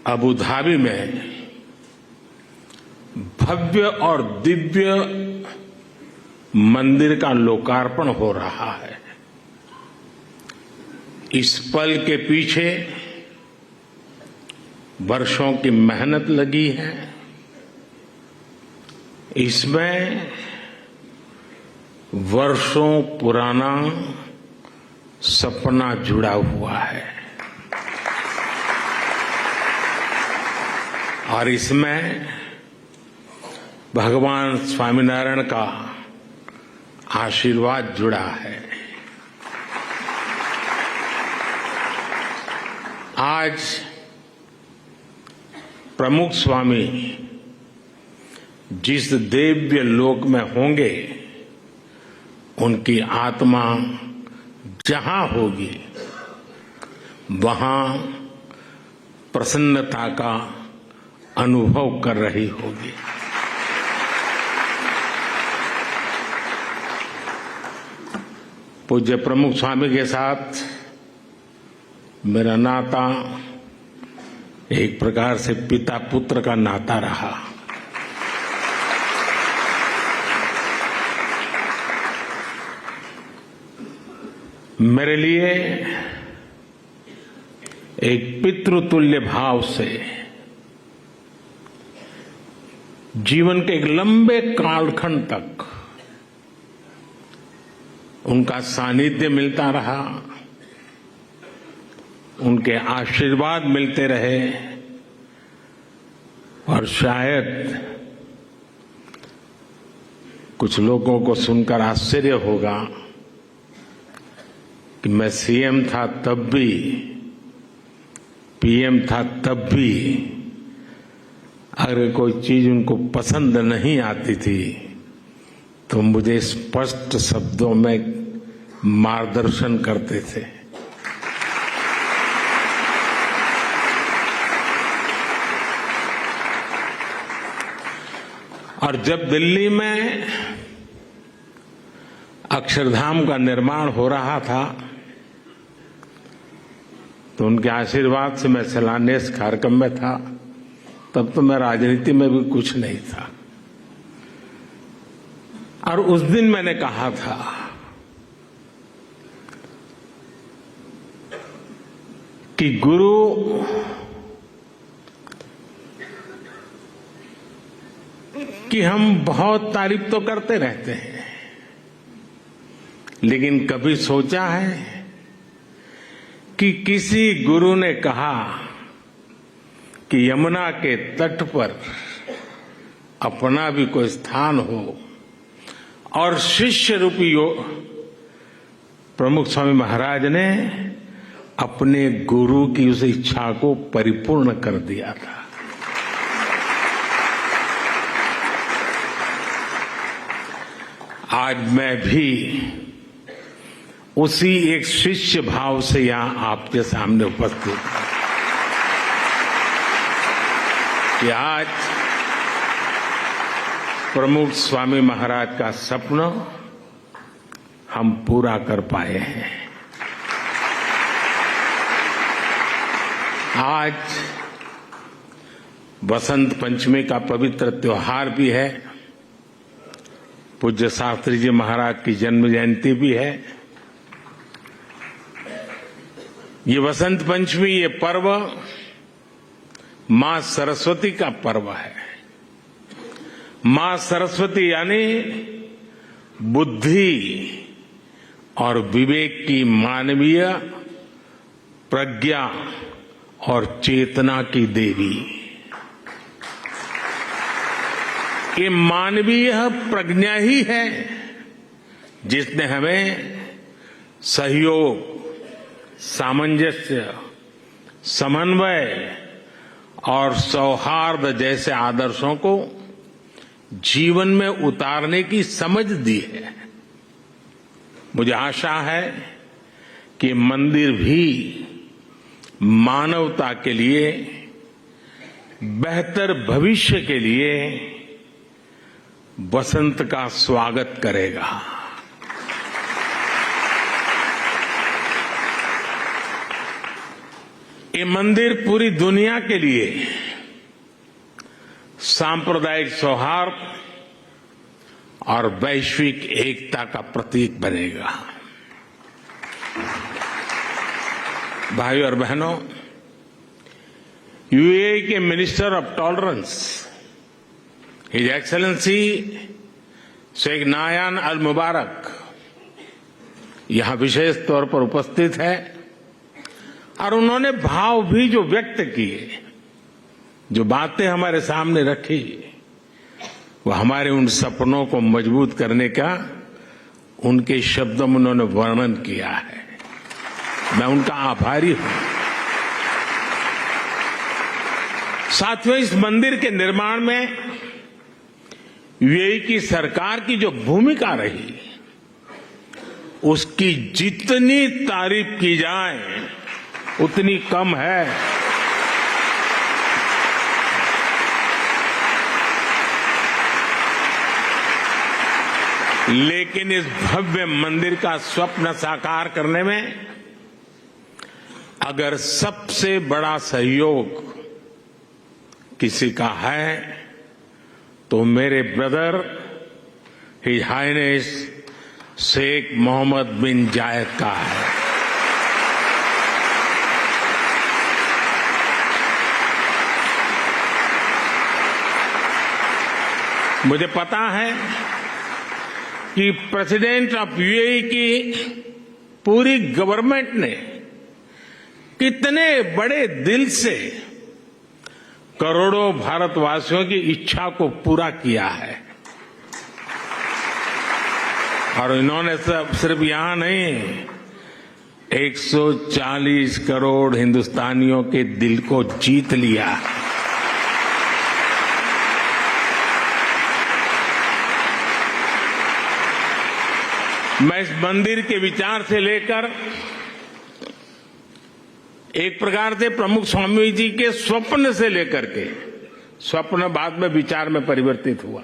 Abu Dhabi में भव्य और दिव्य मंदिर का लोकार्पण हो रहा है। इस पल के पीछे वर्षों की मेहनत लगी है। इसमें वर्षों पुराना सपना जुड़ा हुआ है और इसमें भगवान स्वामीनारायण का आशीर्वाद जुड़ा है। आज प्रमुख स्वामी जिस दिव्य लोक में होंगे, उनकी आत्मा जहां होगी वहां प्रसन्नता का अनुभव कर रही होगी। पूज्य प्रमुख स्वामी के साथ मेरा नाता एक प्रकार से पिता पुत्र का नाता रहा। मेरे लिए एक पितृतुल्य भाव से जीवन के एक लंबे कालखंड तक उनका सानिध्य मिलता रहा, उनके आशीर्वाद मिलते रहे और शायद कुछ लोगों को सुनकर आश्चर्य होगा कि मैं सीएम था तब भी, पीएम था तब भी अगर कोई चीज उनको पसंद नहीं आती थी तो मुझे स्पष्ट शब्दों में मार्गदर्शन करते थे। और जब दिल्ली में अक्षरधाम का निर्माण हो रहा था तो उनके आशीर्वाद से मैं शिलान्यास कार्यक्रम में था। तब तो मैं राजनीति में भी कुछ नहीं था और उस दिन मैंने कहा था कि गुरु की हम बहुत तारीफ तो करते रहते हैं, लेकिन कभी सोचा है कि किसी गुरु ने कहा कि यमुना के तट पर अपना भी कोई स्थान हो और शिष्य रूपी प्रमुख स्वामी महाराज ने अपने गुरु की उस इच्छा को परिपूर्ण कर दिया था। आज मैं भी उसी एक शिष्य भाव से यहां आपके सामने उपस्थित हूं कि आज प्रमुख स्वामी महाराज का सपना हम पूरा कर पाए हैं। आज बसंत पंचमी का पवित्र त्योहार भी है, पूज्य शास्त्री जी महाराज की जन्म जयंती भी है। ये बसंत पंचमी, ये पर्व मां सरस्वती का पर्व है। मां सरस्वती यानी बुद्धि और विवेक की मानवीय प्रज्ञा और चेतना की देवी। ये मानवीय प्रज्ञा ही है जिसने हमें सहयोग, सामंजस्य, समन्वय और सौहार्द जैसे आदर्शों को जीवन में उतारने की समझ दी है। मुझे आशा है कि मंदिर भी मानवता के लिए, बेहतर भविष्य के लिए बसंत का स्वागत करेगा। ये मंदिर पूरी दुनिया के लिए सांप्रदायिक सौहार्द और वैश्विक एकता का प्रतीक बनेगा। भाइयों और बहनों, यूएई के minister of tolerance his excellency Sheikh Nahyan al Mubarak यहां विशेष तौर पर उपस्थित है और उन्होंने भाव भी जो व्यक्त किए, जो बातें हमारे सामने रखी, वो हमारे उन सपनों को मजबूत करने का उनके शब्दों में उन्होंने वर्णन किया है। मैं उनका आभारी हूं। साथियों, इस मंदिर के निर्माण में यूएई की सरकार की जो भूमिका रही, उसकी जितनी तारीफ की जाए उतनी कम है। लेकिन इस भव्य मंदिर का स्वप्न साकार करने में अगर सबसे बड़ा सहयोग किसी का है तो मेरे brother his highness Sheikh Mohammed bin Zayed का है। मुझे पता है कि प्रेसिडेंट ऑफ यूएई की पूरी गवर्नमेंट ने कितने बड़े दिल से करोड़ों भारतवासियों की इच्छा को पूरा किया है। और इन्होंने सिर्फ यहां नहीं, 140 करोड़ हिंदुस्तानियों के दिल को जीत लिया। मैं इस मंदिर के विचार से लेकर एक प्रकार से प्रमुख स्वामी जी के स्वप्न से लेकर के, स्वप्न बाद में विचार में परिवर्तित हुआ,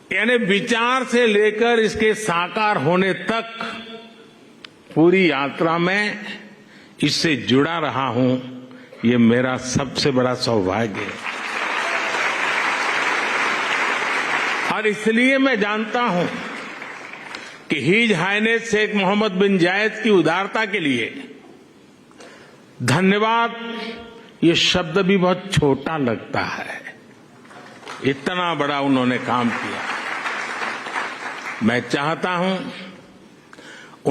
यानी विचार से लेकर इसके साकार होने तक पूरी यात्रा में इससे जुड़ा रहा हूं। ये मेरा सबसे बड़ा सौभाग्य है और इसलिए मैं जानता हूं कि his highness Sheikh Mohammed bin जायद की उदारता के लिए धन्यवाद ये शब्द भी बहुत छोटा लगता है। इतना बड़ा उन्होंने काम किया। मैं चाहता हूं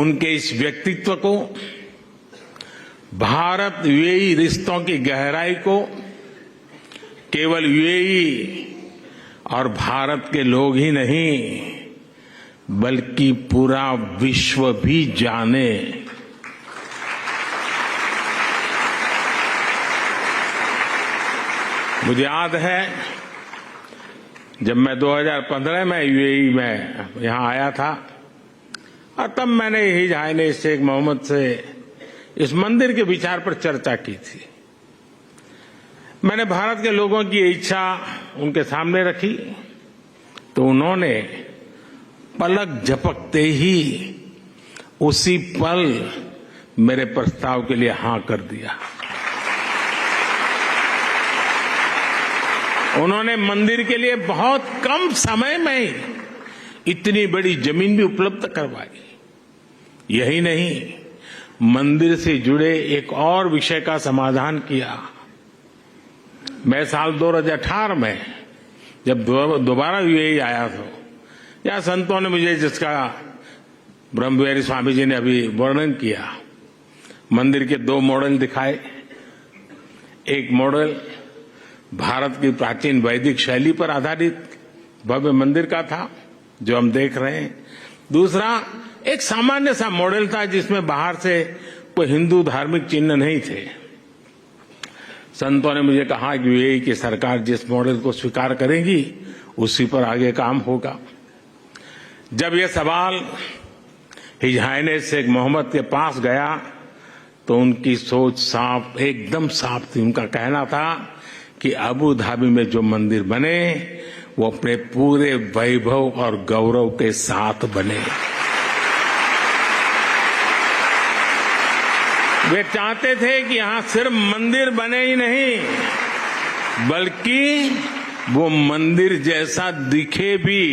उनके इस व्यक्तित्व को, भारत यूएई रिश्तों की गहराई को केवल यूएई और भारत के लोग ही नहीं बल्कि पूरा विश्व भी जाने। मुझे याद है जब मैं 2015 में यूएई में यहां आया था और तब मैंने हिज हाइनेस शेख मोहम्मद से इस मंदिर के विचार पर चर्चा की थी। मैंने भारत के लोगों की इच्छा उनके सामने रखी तो उन्होंने पलक झपकते ही उसी पल मेरे प्रस्ताव के लिए हां कर दिया। उन्होंने मंदिर के लिए बहुत कम समय में इतनी बड़ी जमीन भी उपलब्ध करवाई। यही नहीं, मंदिर से जुड़े एक और विषय का समाधान किया। मैं साल 2018 में जब दोबारा यूएई आया था, या संतों ने मुझे जिसका ब्रह्मविहारी स्वामी जी ने अभी वर्णन किया, मंदिर के 2 मॉडल दिखाए। एक मॉडल भारत की प्राचीन वैदिक शैली पर आधारित भव्य मंदिर का था जो हम देख रहे हैं। दूसरा एक सामान्य सा मॉडल था जिसमें बाहर से कोई हिंदू धार्मिक चिन्ह नहीं थे। संतों ने मुझे कहा कि यूएई की सरकार जिस मॉडल को स्वीकार करेगी उसी पर आगे काम होगा। जब यह सवाल हिज हाइनेस शेख मोहम्मद के पास गया तो उनकी सोच साफ, एकदम साफ थी। उनका कहना था कि अबू धाबी में जो मंदिर बने वो अपने पूरे वैभव और गौरव के साथ बने। वे चाहते थे कि यहां सिर्फ मंदिर बने ही नहीं, बल्कि वो मंदिर जैसा दिखे भी।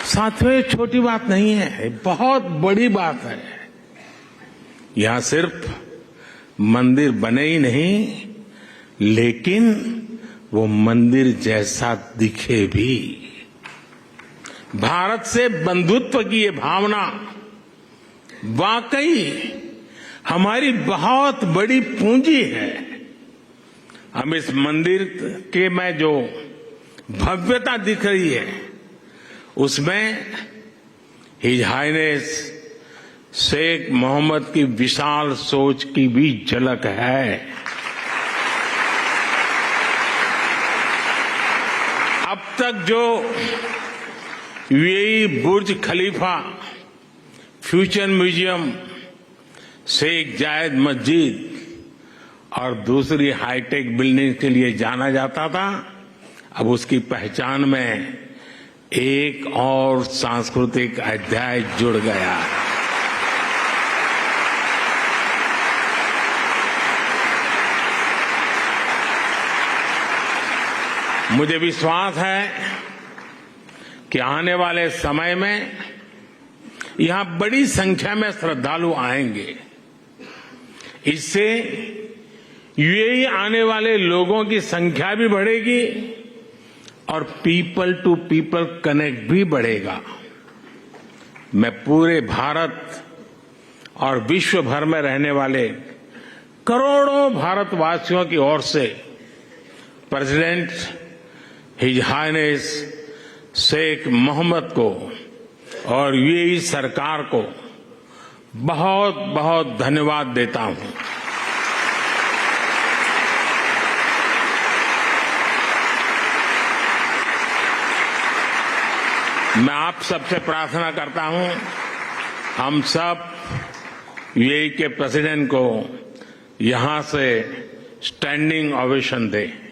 साथियों, ये छोटी बात नहीं है, बहुत बड़ी बात है। यहां सिर्फ मंदिर बने ही नहीं, लेकिन वो मंदिर जैसा दिखे भी। भारत से बंधुत्व की ये भावना वाकई हमारी बहुत बड़ी पूंजी है। हम इस मंदिर के में जो भव्यता दिख रही है, उसमें हिज हाइनेस शेख मोहम्मद की विशाल सोच की भी झलक है। अब तक जो यूएई बुर्ज खलीफा, फ्यूचर म्यूजियम, शेख जायद मस्जिद और दूसरी हाईटेक बिल्डिंग के लिए जाना जाता था, अब उसकी पहचान में एक और सांस्कृतिक अध्याय जुड़ गया है। मुझे विश्वास है कि आने वाले समय में यहां बड़ी संख्या में श्रद्धालु आएंगे। इससे यूएई आने वाले लोगों की संख्या भी बढ़ेगी और पीपल टू पीपल कनेक्ट भी बढ़ेगा। मैं पूरे भारत और विश्व भर में रहने वाले करोड़ों भारतवासियों की ओर से president his highness Sheikh Mohammed को और यूएई सरकार को बहुत बहुत धन्यवाद देता हूं। मैं आप सबसे प्रार्थना करता हूं, हम सब यूएई के प्रेसिडेंट को यहां से स्टैंडिंग ओवेशन दें।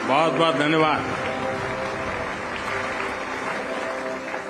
बहुत बहुत धन्यवाद।